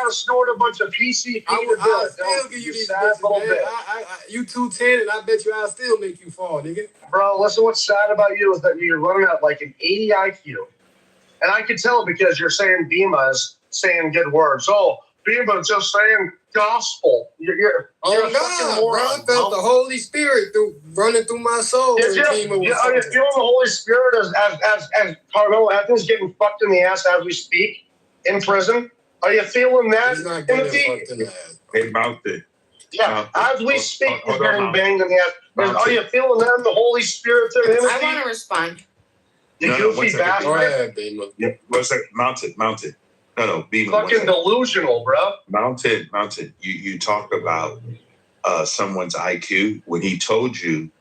gotta snort a bunch of PCP. I'll still give you these bitches, man. You 210, and I bet you I'll still make you fall, nigga. Bro, listen, what's sad about you is that you're running at like an 80 IQ. And I can tell because you're saying Bima is saying good words. Oh, Bima is just saying gospel. You're God, bro, I felt the Holy Spirit running through my soul. Are you feeling the Holy Spirit as Carmelo Anthony's getting fucked in the ass as we speak in prison? Are you feeling that? He's not getting fucked in the ass. They mouthed it. Yeah, as we speak, he's getting banged in the ass. Are you feeling that in the Holy Spirit there, Timothy? I want to respond. You goofy bastard. Go ahead, Bima. Yeah, 1 second. Mounted. No, Bima. Fucking delusional, bro. Mounted. You talk about someone's IQ when he told you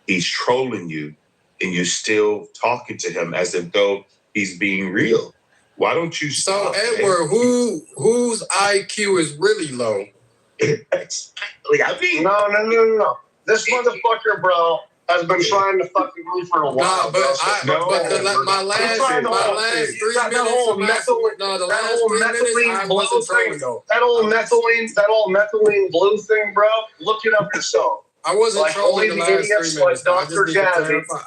he's trolling you, and you're still talking to him as if though he's being real. Why don't you stop? So, Edward, whose IQ is really low? Exactly. I mean, no. This motherfucker, bro, has been trying to fucking me for a while. My last 3 minutes, I wasn't trolling though. That old methylene blue thing, bro. Look it up yourself. I wasn't trolling the last 3 minutes. Like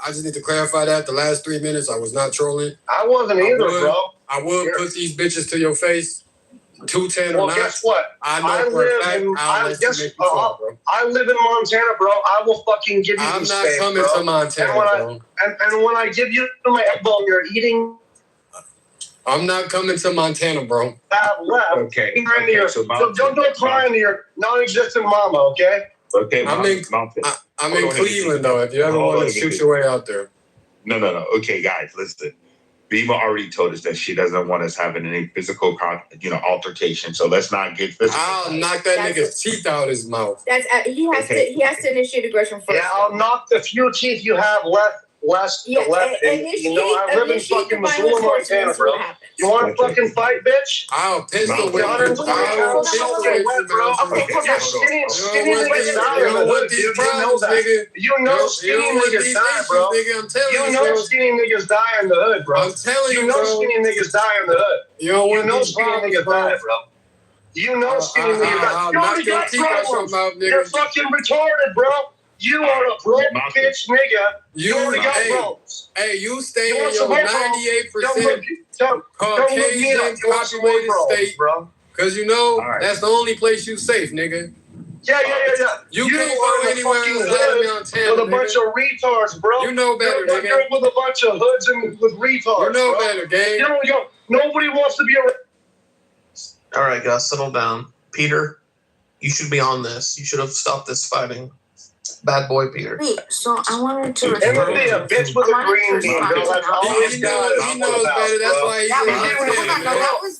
I just need to clarify that the last 3 minutes I was not trolling. I wasn't either, bro. I would put these bitches to your face. 210 or not. Well, guess what? I know for a fact I live in Montana, bro. I will fucking give you I'm some not space, coming bro. to Montana, bro. And when I give you my elbow, you're eating. I'm not coming to Montana, bro. Left. Okay. So don't cry into your non-existent mama, okay? Okay, I'm in Cleveland, though, if you ever want to shoot your way out there. No. Okay, guys, listen. Bima already told us that she doesn't want us having any physical, altercation. So let's not get physical. I'll knock that nigga's teeth out his mouth. He has to initiate aggression first. Yeah, I'll knock the few teeth you have left. I live in fucking Missoula, Montana, bro. You want to fucking fight, bitch? I'll pistol whip you. Skinny niggas die in the hood, dude. You know skinny niggas die, bro. You know skinny niggas die in the hood, bro. I'm telling you, bro. You know skinny niggas die in the hood. You know skinny niggas die, bro. You know skinny niggas die. You already got problems. You're fucking retarded, bro. You are a broke bitch nigga. You already got problems. Hey, you stay in your 98% Caucasian populated state, bro. Because that's the only place you safe, nigga. Yeah. You can't go anywhere else with a bunch of retards, bro. You know better, nigga. You're with a bunch of hoods and with retards. You know better, gang. Nobody wants to be a. All right, guys, settle down. Peter, you should be on this. You should have stopped this fighting. Bad boy, Peter. Wait, so I wanted to respond. It would be a bitch with a green bean, girl. That's all he knows better. That's why he's in Montana.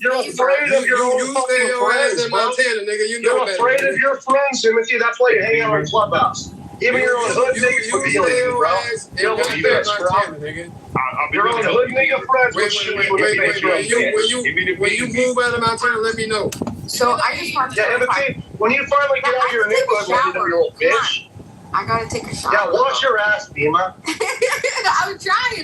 You're afraid of your own fucking friends, in Montana, nigga. You're afraid of your friends, Timothy. That's why you hang out in Clubhouse. Even your own hood niggas would be like you, bro. You're own hood nigga friends would shoot you in the face. When you move out of Montana, let me know. So I just want to Timothy, when you finally get out of your neighborhood, let me know, you old bitch. I gotta take a shower. Yeah, wash your ass, Bima. I'm trying.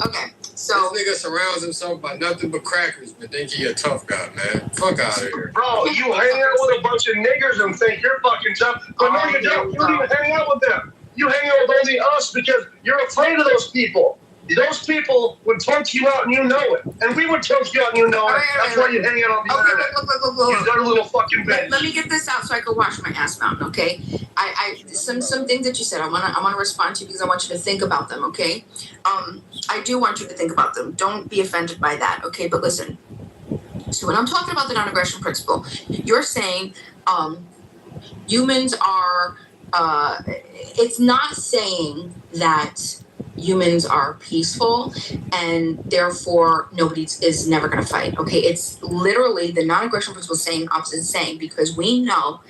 Okay, so this nigga surrounds himself by nothing but crackers, but think he a tough guy, man. Fuck out of here. Bro, you hang out with a bunch of niggers and think you're fucking tough, but no, you don't. You don't even hang out with them. You hang out with only us because you're afraid of those people. Those people would punk you out and you know it. And we would punk you out and you know it. That's why you hang out on the internet. Look. You dirty little fucking bitch. Let me get this out so I can wash my ass mountain, okay? Some things that you said, I wanna respond to because I want you to think about them, okay? I do want you to think about them. Don't be offended by that, okay? But listen. So when I'm talking about the non-aggression principle, you're saying humans are it's not saying that humans are peaceful and therefore nobody is never going to fight. Okay, it's literally the non-aggression principle saying opposite saying, because we know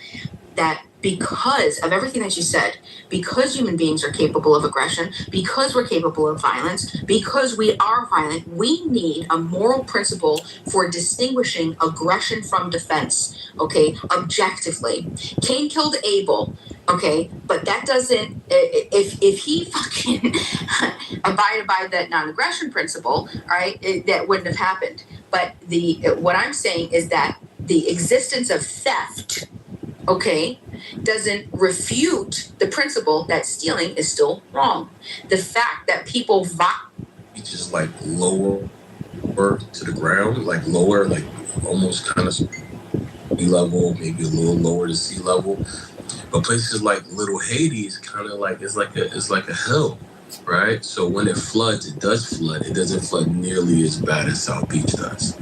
that because of everything that you said, because human beings are capable of aggression, because we're capable of violence, because we are violent, we need a moral principle for distinguishing aggression from defense, okay, objectively. Cain killed Abel, okay, but that doesn't, if he fucking abided by that non-aggression principle, all right, that wouldn't have happened. But what I'm saying is that the existence of theft, okay, doesn't refute the principle that stealing is still wrong. The fact that people just like lower to the ground, like lower, like almost kind of sea level, maybe a little lower to sea level. But places like Little Haiti is kind of like it's like a hill, right? So when it floods, it does flood. It doesn't flood nearly as bad as South Beach does.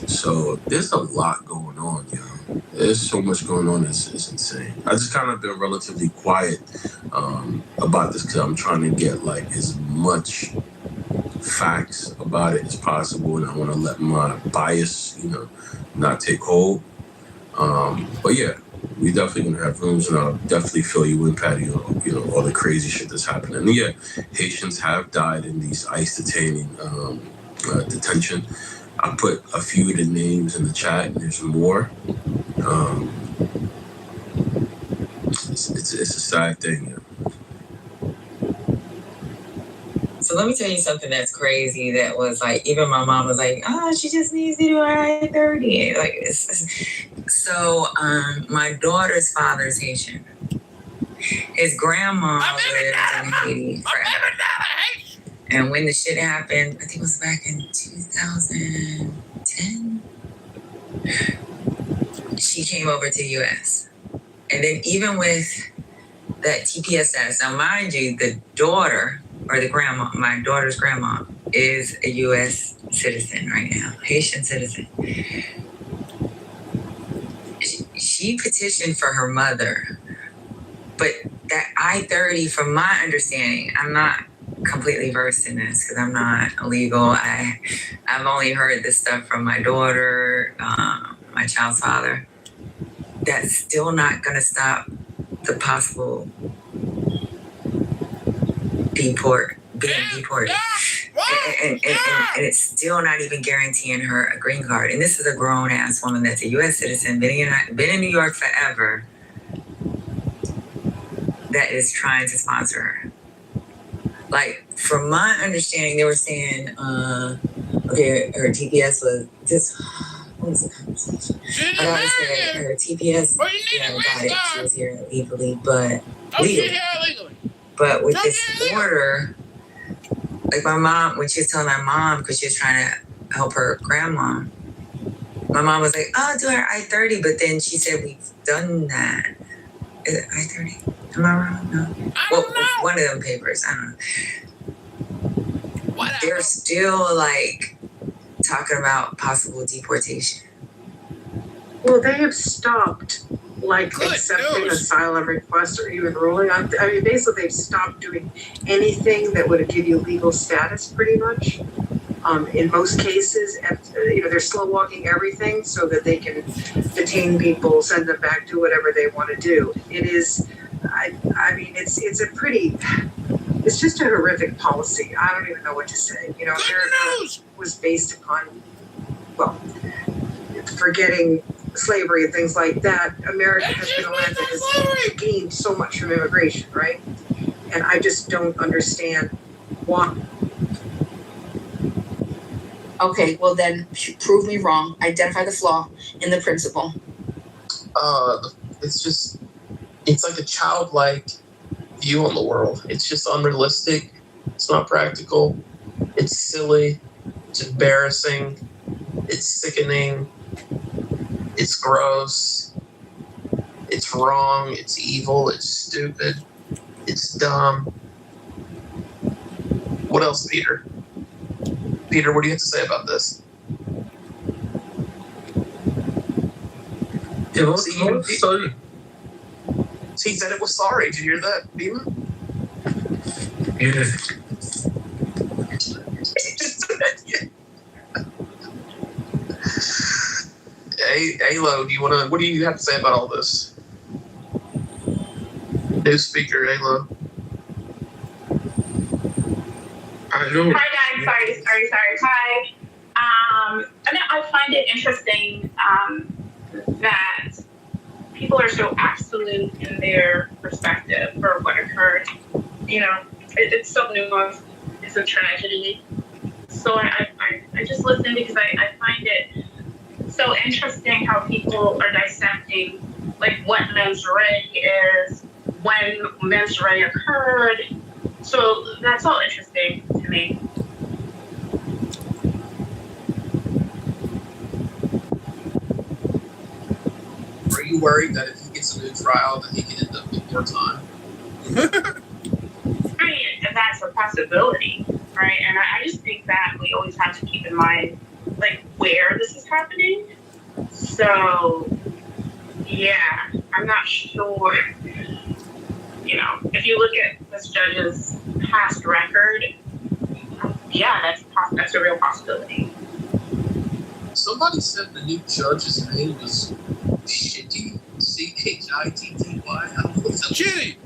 So there's a lot going on, yo. There's so much going on. It's insane. I just kind of been relatively quiet about this because I'm trying to get like as much facts about it as possible, and I want to let my bias, not take hold. But yeah, we definitely gonna have rooms, and I'll definitely fill you in, Patty, on all the crazy shit that's happening. And yeah, Haitians have died in these ICE detention. I put a few of the names in the chat, and there's more. It's a sad thing. Yeah. So let me tell you something that's crazy. That was like, even my mom was like, "Oh, she just needs to do her I-30." Like, so my daughter's father's Haitian. His grandma lived in Haiti forever. And when the shit happened, I think it was back in 2010, she came over to the U.S. And then even with that TPSS, now mind you, the daughter, or the grandma, my daughter's grandma, is a U.S. citizen right now, Haitian citizen. She petitioned for her mother, but that I-30, from my understanding, I'm not completely versed in this because I'm not illegal. I've only heard this stuff from my daughter, my child's father. That's still not going to stop the possible being deported. And it's still not even guaranteeing her a green card. And this is a grown-ass woman that's a U.S. citizen, been in New York forever, that is trying to sponsor her. Like, from my understanding, they were saying, okay, her TPS was this. What was the conversation? I gotta say, her TPS, got it. She was here illegally, but legally. But with this order, like my mom, when she was telling my mom, because she was trying to help her grandma, my mom was like, "Oh, do her I-30," but then she said, "We've done that." Is it I-30? Am I wrong? No. Well, one of them papers. I don't know. Whatever. They're still like talking about possible deportation. Well, they have stopped accepting asylum requests or even ruling on. I mean, basically, they've stopped doing anything that would give you legal status, pretty much. In most cases, they're slow walking everything so that they can detain people, send them back, do whatever they want to do. It is, I mean, it's just a horrific policy. I don't even know what to say. America was based upon, forgetting slavery and things like that. America has been a land that has gained so much from immigration, right? And I just don't understand why. Okay, well then, prove me wrong. Identify the flaw in the principle. It's like a childlike view on the world. It's just unrealistic. It's not practical. It's silly. It's embarrassing. It's sickening. It's gross. It's wrong. It's evil. It's stupid. It's dumb. What else, Peter? Peter, what do you have to say about this? Sorry. He said it was sorry. Did you hear that, Beeman? Yeah. Hey, Alo, what do you have to say about all this? New speaker, Alo. Hi guys, sorry. Hi. I find it interesting that people are so absolute in their perspective for what occurred. It's so nuanced. It's a tragedy. So I just listen because I find it so interesting how people are dissecting like what mens rea is, when mens rea occurred. So that's all interesting to me. Are you worried that if he gets a new trial that he can end up with more time? I mean, that's a possibility, right? And I just think that we always have to keep in mind, like, where this is happening. So, yeah, I'm not sure. You know, if you look at this judge's past record, yeah, that's a real possibility. Somebody said the new judge's name was Chitty, Chitty. I don't know if Chitty.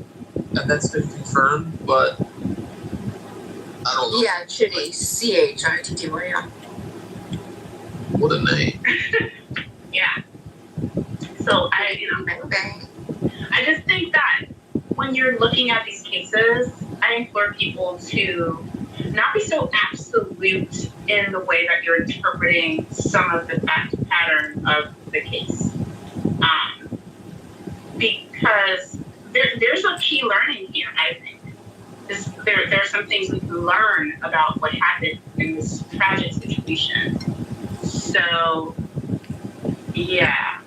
And that's been confirmed, but I don't know. Yeah, Chitty, Chitty. Yeah. What a name. Yeah. So I just think that when you're looking at these cases, I implore people to not be so absolute in the way that you're interpreting some of the fact pattern of the case. Because there's a key learning here, I think. There are some things we can learn about what happened in this tragic situation. So, yeah.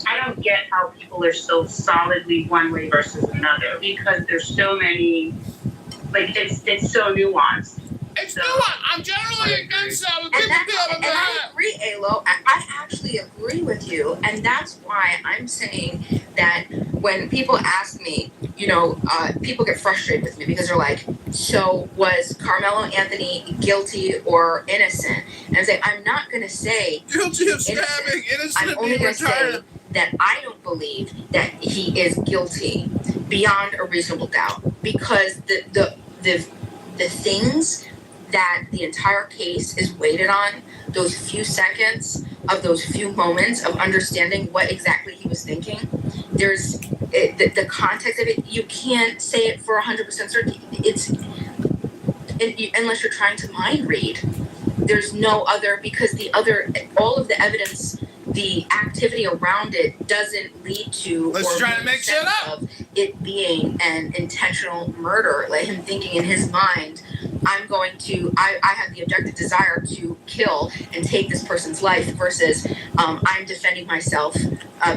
I don't get how people are so solidly one way versus another, because there's so many, like, it's so nuanced. It's nuanced. I'm generally against solid. And I agree, Alo. I actually agree with you, and that's why I'm saying that when people ask me, you know, people get frustrated with me because they're like, so was Carmelo Anthony guilty or innocent? And I say, I'm not going to say guilty of stabbing, innocent. I'm only going to say that I don't believe that he is guilty beyond a reasonable doubt, because the things that the entire case is weighted on, those few seconds of those few moments of understanding what exactly he was thinking, there's the context of it. You can't say it for 100% certainty. Unless you're trying to mind read. There's no other, because all of the evidence, the activity around it doesn't lead to Let's try to make shit up of it being an intentional murder, like him thinking in his mind, I have the objective desire to kill and take this person's life, versus I'm defending myself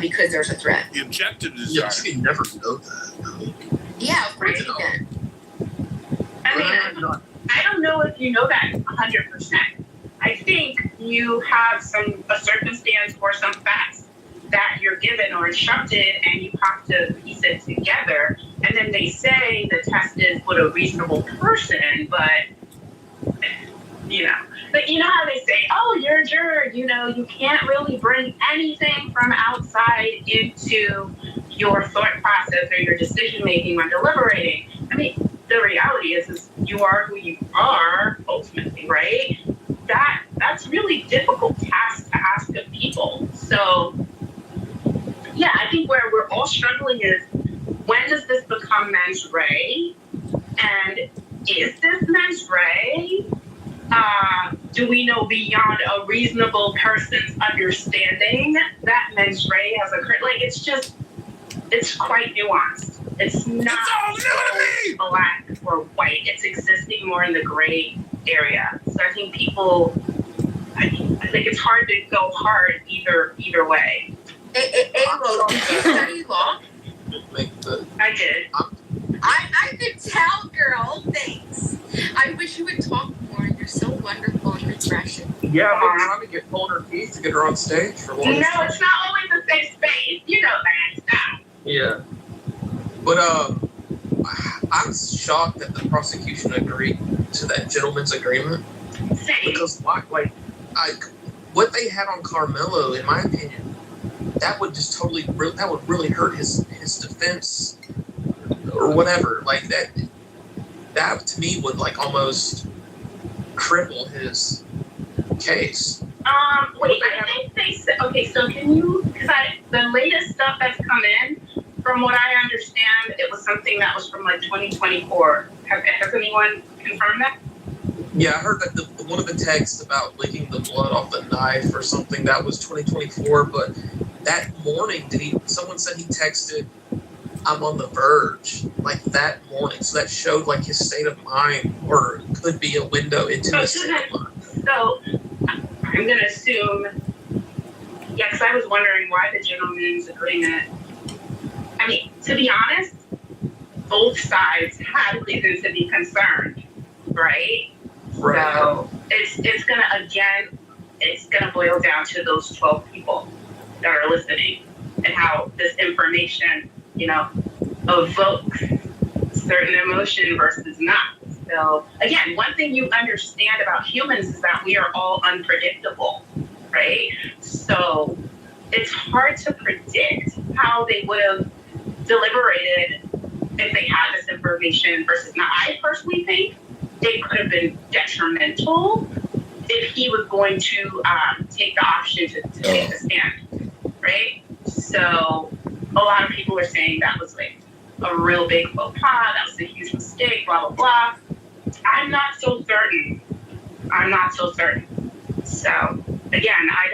because there's a threat. The objective desire. Yeah, you can never know that. Yeah, of course you can. I mean, I don't know if you know that 100%. I think you have a circumstance or some facts that you're given or instructed, and you have to piece it together. And then they say the test is what a reasonable person, but you know how they say, oh, you're a juror, you know, you can't really bring anything from outside into your thought process or your decision making when deliberating. I mean, the reality is you are who you are ultimately, right? That's really difficult task to ask of people. So yeah, I think where we're all struggling is, when does this become mens rea? And is this mens rea? Do we know beyond a reasonable person's understanding that mens rea has occurred? Like, it's quite nuanced. It's not black or white. It's existing more in the gray area. So I think I think it's hard to go hard either way. Did you study law? I did. I could tell, girl. Thanks. I wish you would talk more. You're so wonderful and refreshing. Yeah, I've been trying to get Holder Keith to get her on stage for long. No, it's not always the same space. You know that. Stop. Yeah. But I'm shocked that the prosecution agreed to that gentleman's agreement. Same. Because what they had on Carmelo, in my opinion, that would just that would really hurt his defense or whatever. Like that to me would like almost cripple his case. Wait, I think they said, okay, so can you, because the latest stuff that's come in, from what I understand, it was something that was from like 2024. Has anyone confirmed that? Yeah, I heard that the one of the texts about licking the blood off the knife or something, that was 2024. But that morning, someone said he texted, "I'm on the verge," like that morning. So that showed like his state of mind, or could be a window into his state of mind. So I'm gonna assume, yeah, because I was wondering why the gentleman's agreement. I mean, to be honest, both sides had reason to be concerned, right? So it's gonna boil down to those 12 people that are listening and how this information, evokes certain emotion versus not. So again, one thing you understand about humans is that we are all unpredictable, right? So it's hard to predict how they would have deliberated if they had this information versus not. I personally think it could have been detrimental if he was going to take the option to take the stand, right? So a lot of people are saying that was like a real big faux pas, that was a huge mistake, blah, blah, blah. I'm not so certain. So again, I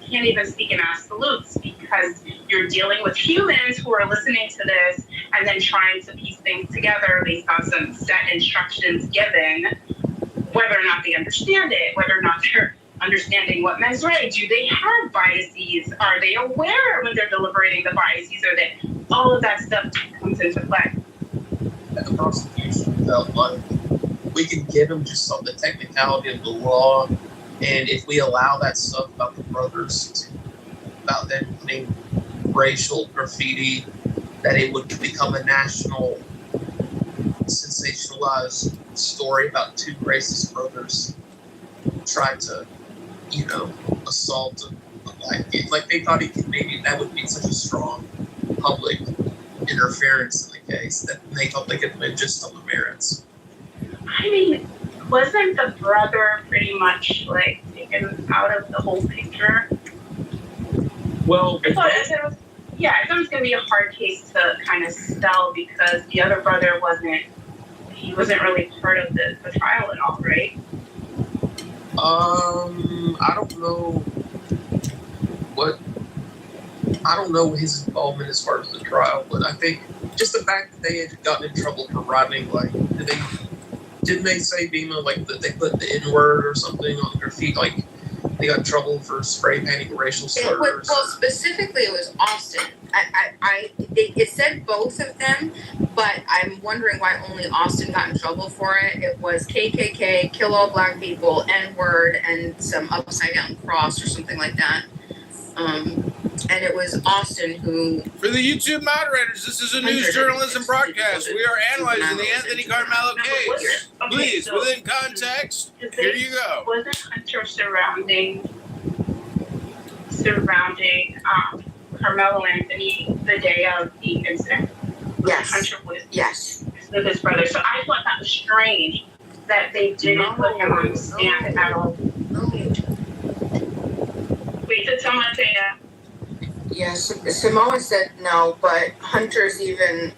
can't even speak in absolutes because you're dealing with humans who are listening to this and then trying to piece things together based on some set instructions given, whether or not they understand it, whether or not they're understanding what mens rea. Do they have biases? Are they aware when they're deliberating the biases? Or that all of that stuff comes into play? And the prosecution felt like we can give them just some of the technicality of the law, and if we allow that stuff about the brothers, about them putting racial graffiti, that it would become a national sensationalized story about two racist brothers trying to, assault a black kid. Like they thought that would be such a strong public interference in the case that they thought they could win just on the merits. I mean, wasn't the brother pretty much like taken out of the whole picture? Well, I thought it was going to be a hard case to kind of sell because the other brother wasn't really part of the trial at all, right? I don't know his involvement as far as the trial, but I think just the fact that they had gotten in trouble for writing, like, didn't they say, Bima, like, that they put the N-word or something on their feet, like, they got in trouble for spray painting racial slurs? Well, specifically, it was Austin. It said both of them, but I'm wondering why only Austin got in trouble for it. It was KKK, kill all black people, N-word, and some upside down cross or something like that. And it was Austin who... For the YouTube moderators, this is a news journalism broadcast. We are analyzing the Anthony Carmelo case. Please, within context, here you go. Wasn't Hunter surrounding Carmelo Anthony the day of the incident? Yes. Hunter was Yes. with his brother. So I thought that was strange that they didn't put him on the stand at all. Wait, did someone say that? Yes, Samoa said no, but Hunter's even